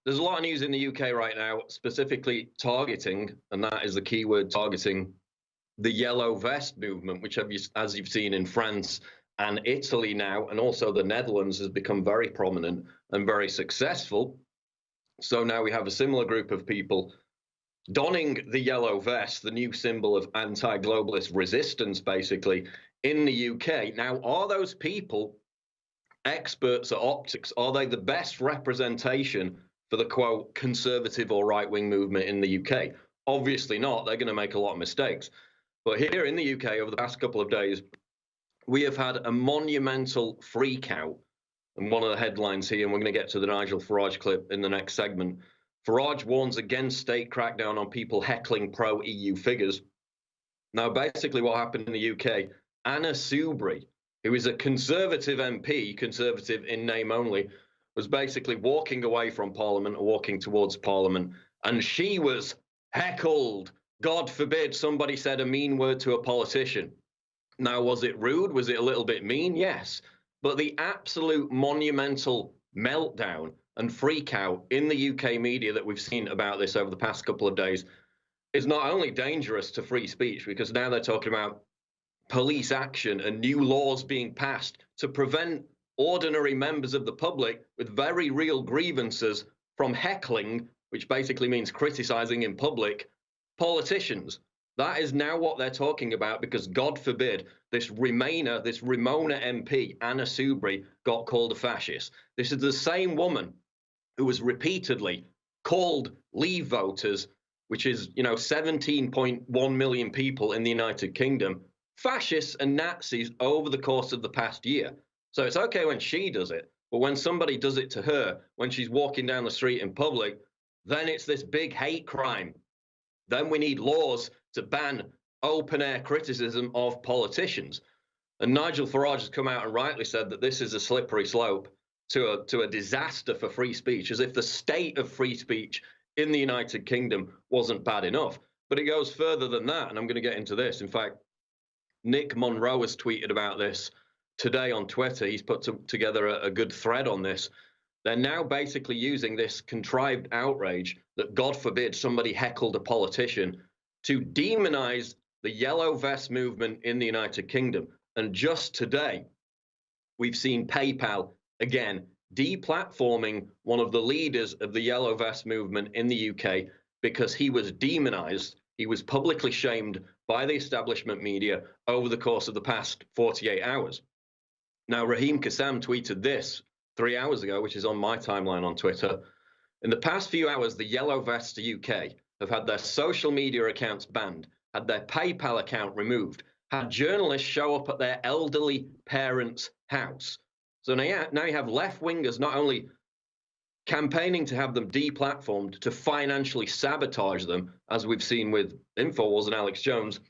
there's a lot of news in the UK right now, specifically targeting, and that is the keyword, targeting the yellow vest movement, which, as you've seen in France and Italy now, and also the Netherlands, has become very prominent and very successful. So now we have a similar group of people donning the yellow vest, the new symbol of anti-globalist resistance, basically, in the UK. Now, are those people experts at optics? Are they the best representation for the, quote, conservative or right-wing movement in the UK? Obviously not. They're going to make a lot of mistakes. But here in the UK, over the past couple of days, we have had a monumental freak out. And one of the headlines here, and we're going to get to the Nigel Farage clip in the next segment, Farage warns against state crackdown on people heckling pro-EU figures. Now, basically what happened in the UK, Anna Soubry, who is a Conservative MP, Conservative in name only, was basically walking away from Parliament or walking towards Parliament, and she was heckled. God forbid somebody said a mean word to a politician. Now, was it rude? Was it a little bit mean? Yes. But the absolute monumental meltdown and freak out in the UK media that we've seen about this over the past couple of days is not only dangerous to free speech, because now they're talking about police action and new laws being passed to prevent ordinary members of the public with very real grievances from heckling, which basically means criticizing in public politicians. That is now what they're talking about, because God forbid this Remona MP, Anna Soubry, got called a fascist. This is the same woman who was repeatedly called Leave voters, which is, 17.1 million people in the United Kingdom, fascists and Nazis over the course of the past year. So it's okay when she does it, but when somebody does it to her, when she's walking down the street in public, then it's this big hate crime. Then we need laws to ban open-air criticism of politicians. And Nigel Farage has come out and rightly said that this is a slippery slope to a disaster for free speech, as if the state of free speech in the United Kingdom wasn't bad enough. But it goes further than that, and I'm going to get into this. In fact, Nick Monroe has tweeted about this today on Twitter. He's put together a good thread on this. They're now basically using this contrived outrage that, God forbid, somebody heckled a politician to demonize the yellow vest movement in the United Kingdom. And just today, we've seen PayPal, again, deplatforming one of the leaders of the yellow vest movement in the UK because he was demonized. He was publicly shamed by the establishment media over the course of the past 48 hours. Now, Raheem Kassam tweeted this 3 hours ago, which is on my timeline on Twitter. In the past few hours, the Yellow Vests UK have had their social media accounts banned, had their PayPal account removed, had journalists show up at their elderly parents' house. So now you have left-wingers not only campaigning to have them deplatformed, to financially sabotage them, as we've seen with InfoWars and Alex Jones,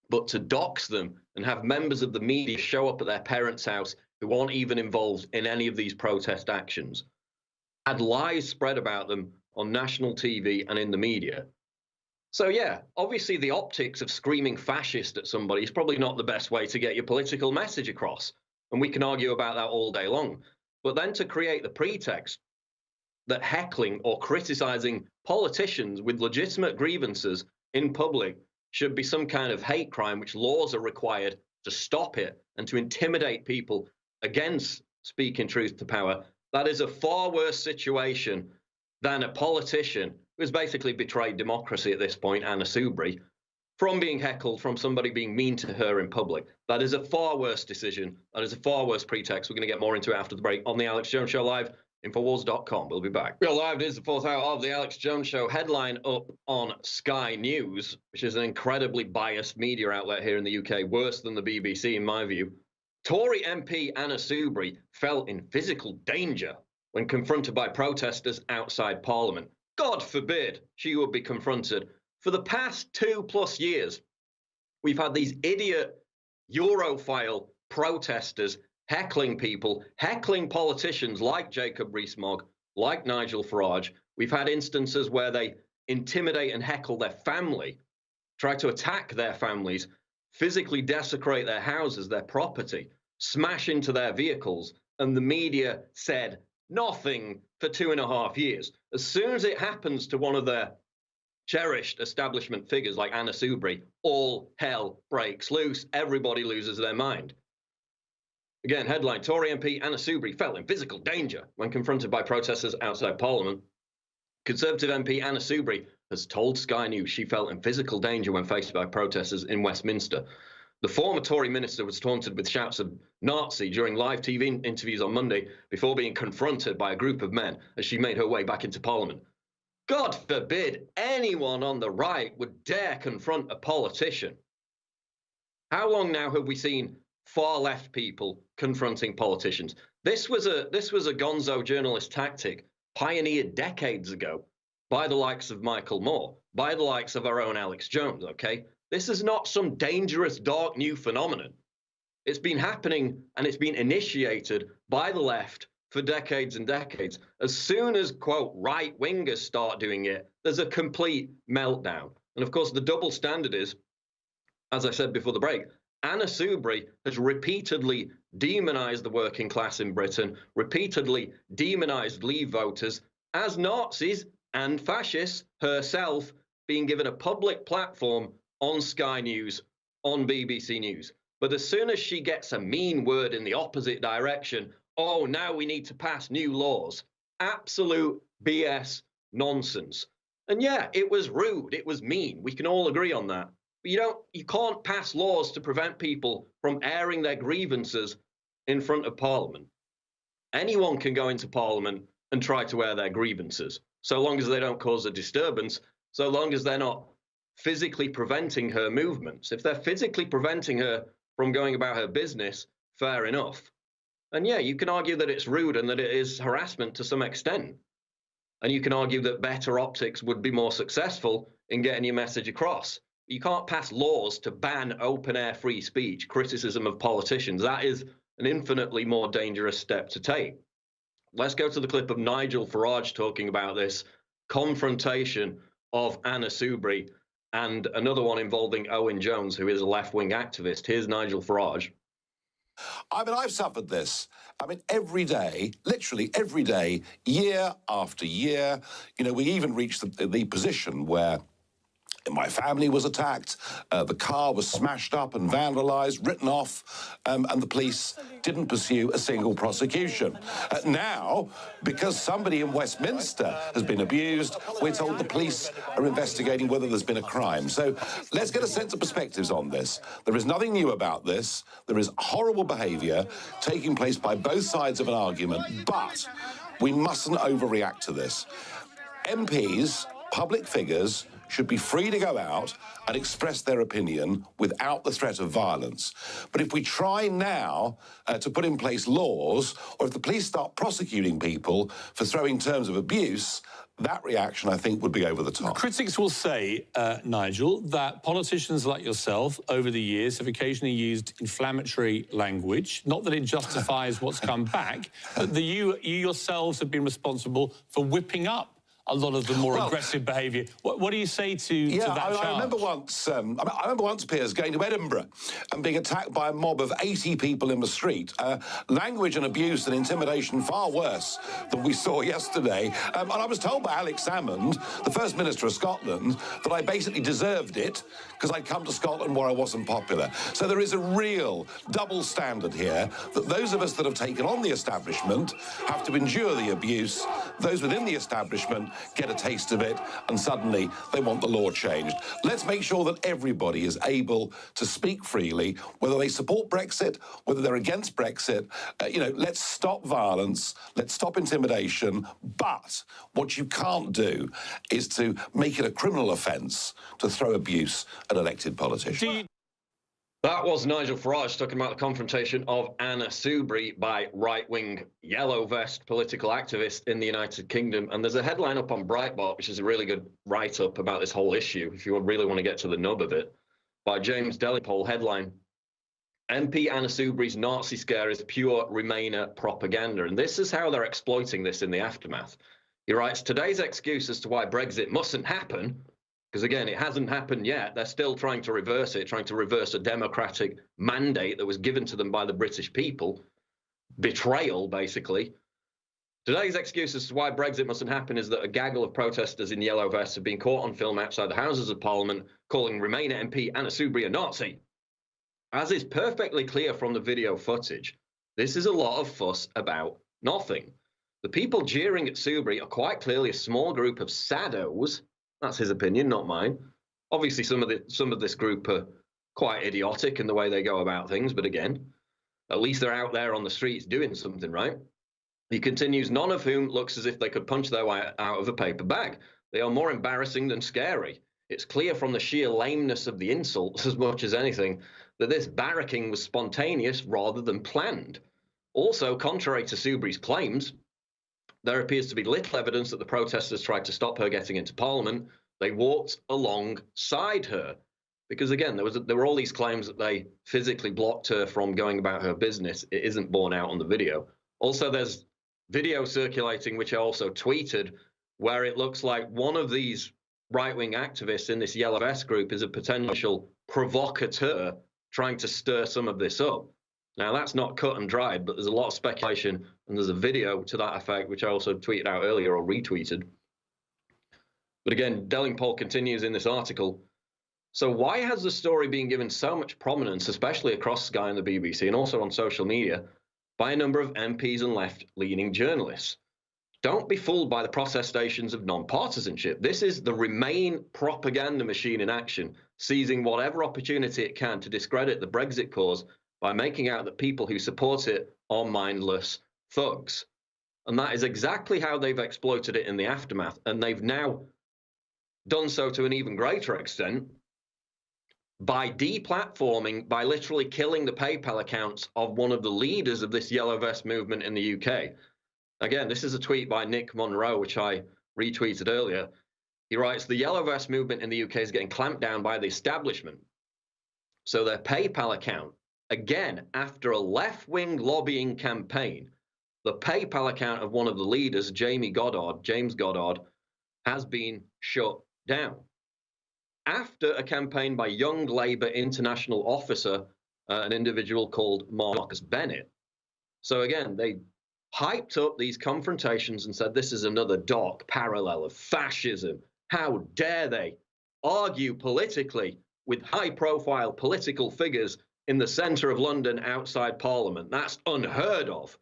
but to dox them and have members of the media show up at their parents' house who aren't even involved in any of these protest actions. Had lies spread about them on national TV and in the media. So yeah, obviously the optics of screaming fascist at somebody is probably not the best way to get your political message across. And we can argue about that all day long. But then to create the pretext that heckling or criticizing politicians with legitimate grievances in public should be some kind of hate crime, which laws are required to stop it and to intimidate people against speaking truth to power, that is a far worse situation than a politician who has basically betrayed democracy at this point, Anna Soubry, from being heckled, from somebody being mean to her in public. That is a far worse decision. That is a far worse pretext. We're going to get more into it after the break on the Alex Jones Show live. Infowars.com. We'll be back. We're live. It is the fourth hour of the Alex Jones Show. Headline up on Sky News, which is an incredibly biased media outlet here in the UK, worse than the BBC in my view. Tory MP Anna Soubry fell in physical danger when confronted by protesters outside Parliament. God forbid she would be confronted. For the past 2+ years, we've had these idiot Europhile protesters heckling people, heckling politicians like Jacob Rees-Mogg, like Nigel Farage. We've had instances where they intimidate and heckle their family, try to attack their families, physically desecrate their houses, their property, smash into their vehicles. And the media said nothing for 2.5 years. As soon as it happens to one of their cherished establishment figures like Anna Soubry, all hell breaks loose. Everybody loses their mind. Again, headline, Tory MP Anna Soubry felt in physical danger when confronted by protesters outside Parliament. Conservative MP Anna Soubry has told Sky News she felt in physical danger when faced by protesters in Westminster. The former Tory minister was taunted with shouts of Nazi during live TV interviews on Monday before being confronted by a group of men as she made her way back into Parliament. God forbid anyone on the right would dare confront a politician. How long now have we seen far left people confronting politicians? This was a gonzo journalist tactic pioneered decades ago by the likes of Michael Moore, by the likes of our own Alex Jones, okay? This is not some dangerous, dark new phenomenon. It's been happening and it's been initiated by the left for decades and decades. As soon as, quote, right-wingers start doing it, there's a complete meltdown. And of course, the double standard is, as I said before the break, Anna Soubry has repeatedly demonized the working class in Britain, repeatedly demonized Leave voters as Nazis and fascists herself, being given a public platform on Sky News, on BBC News. But as soon as she gets a mean word in the opposite direction, oh, now we need to pass new laws. Absolute BS nonsense. And yeah, it was rude, it was mean. We can all agree on that. But you can't pass laws to prevent people from airing their grievances in front of Parliament. Anyone can go into Parliament and try to air their grievances, so long as they don't cause a disturbance, so long as they're not physically preventing her movements. If they're physically preventing her from going about her business, fair enough. And yeah, you can argue that it's rude and that it is harassment to some extent. And you can argue that better optics would be more successful in getting your message across. You can't pass laws to ban open-air free speech, criticism of politicians. That is an infinitely more dangerous step to take. Let's go to the clip of Nigel Farage talking about this confrontation of Anna Soubry and another one involving Owen Jones, who is a left-wing activist. Here's Nigel Farage. I mean, I've suffered this. I mean, every day, literally every day, year after year. You know, we even reached the position where my family was attacked, the car was smashed up and vandalized, written off, and the police didn't pursue a single prosecution. Now, because somebody in Westminster has been abused, we're told the police are investigating whether there's been a crime. So let's get a sense of perspectives on this. There is nothing new about this. There is horrible behaviour taking place by both sides of an argument, but we mustn't overreact to this. MPs, public figures, should be free to go out and express their opinion without the threat of violence. But if we try now to put in place laws, or if the police start prosecuting people for throwing terms of abuse, that reaction, I think, would be over the top. Critics will say, Nigel, that politicians like yourself over the years have occasionally used inflammatory language. Not that it justifies what's come back, but that you yourselves have been responsible for whipping up a lot of the more aggressive behaviour. What do you say to that charge? I remember once, Piers, going to Edinburgh and being attacked by a mob of 80 people in the street. Language and abuse and intimidation far worse than we saw yesterday. And I was told by Alex Salmond, the First Minister of Scotland, that I basically deserved it because I'd come to Scotland where I wasn't popular. So there is a real double standard here that those of us that have taken on the establishment have to endure the abuse. Those within the establishment get a taste of it, and suddenly they want the law changed. Let's make sure that everybody is able to speak freely, whether they support Brexit, whether they're against Brexit. Let's stop violence, let's stop intimidation, but what you can't do is to make it a criminal offence to throw abuse at elected politicians. That was Nigel Farage talking about the confrontation of Anna Soubry by right-wing yellow vest political activists in the United Kingdom. And there's a headline up on Breitbart, which is a really good write-up about this whole issue, if you really want to get to the nub of it, by James Delipole. Headline, MP Anna Soubry's Nazi scare is pure Remainer propaganda. And this is how they're exploiting this in the aftermath. He writes, today's excuse as to why Brexit mustn't happen, because, again, it hasn't happened yet. They're still trying to reverse it, trying to reverse a democratic mandate that was given to them by the British people. Betrayal, basically. Today's excuse as to why Brexit mustn't happen is that a gaggle of protesters in yellow vests have been caught on film outside the Houses of Parliament calling Remain MP Anna Soubry a Nazi. As is perfectly clear from the video footage, this is a lot of fuss about nothing. The people jeering at Soubry are quite clearly a small group of saddos. That's his opinion, not mine. Obviously, some of this group are quite idiotic in the way they go about things, but again, at least they're out there on the streets doing something, right? He continues, none of whom looks as if they could punch their way out of a paper bag. They are more embarrassing than scary. It's clear from the sheer lameness of the insults, as much as anything, that this barracking was spontaneous rather than planned. Also, contrary to Soubry's claims, there appears to be little evidence that the protesters tried to stop her getting into Parliament. They walked alongside her. Because again, there were all these claims that they physically blocked her from going about her business. It isn't borne out on the video. Also, there's video circulating, which I also tweeted, where it looks like one of these right-wing activists in this yellow vest group is a potential provocateur trying to stir some of this up. Now, that's not cut and dried, but there's a lot of speculation, and there's a video to that effect, which I also tweeted out earlier or retweeted. But again, Delingpole continues in this article. So why has the story been given so much prominence, especially across Sky and the BBC, and also on social media, by a number of MPs and left-leaning journalists? Don't be fooled by the protestations of non-partisanship. This is the Remain propaganda machine in action, seizing whatever opportunity it can to discredit the Brexit cause by making out that people who support it are mindless thugs. And that is exactly how they've exploited it in the aftermath. And they've now done so to an even greater extent by deplatforming, by literally killing the PayPal accounts of one of the leaders of this yellow vest movement in the UK. Again, this is a tweet by Nick Monroe, which I retweeted earlier. He writes, the yellow vest movement in the UK is getting clamped down by the establishment. So their PayPal account, again, after a left-wing lobbying campaign, the PayPal account of one of the leaders, James Goddard, has been shut down. After a campaign by Young Labour International officer, an individual called Marcus Bennett. So again, they hyped up these confrontations and said this is another dark parallel of fascism. How dare they argue politically with high-profile political figures in the centre of London outside Parliament? That's unheard of.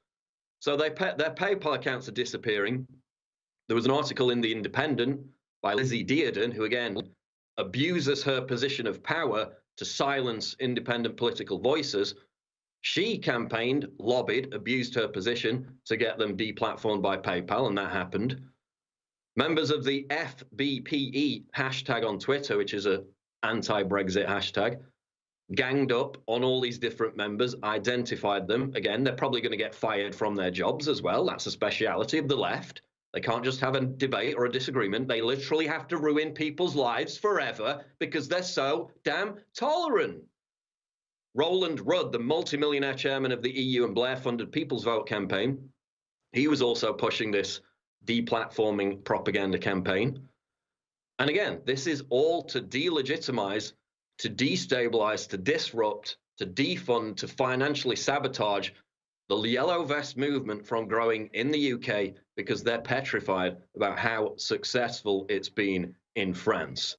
So their PayPal accounts are disappearing. There was an article in The Independent by Lizzie Dearden, who again abuses her position of power to silence independent political voices. She campaigned, lobbied, abused her position to get them deplatformed by PayPal, and that happened. Members of the FBPE hashtag on Twitter, which is an anti-Brexit hashtag, ganged up on all these different members, identified them. Again, they're probably going to get fired from their jobs as well. That's a speciality of the left. They can't just have a debate or a disagreement. They literally have to ruin people's lives forever because they're so damn tolerant. Roland Rudd, the multimillionaire chairman of the EU and Blair-funded People's Vote campaign, he was also pushing this deplatforming propaganda campaign. And again, this is all to delegitimize, to destabilize, to disrupt, to defund, to financially sabotage the yellow vest movement from growing in the UK because they're petrified about how successful it's been in France.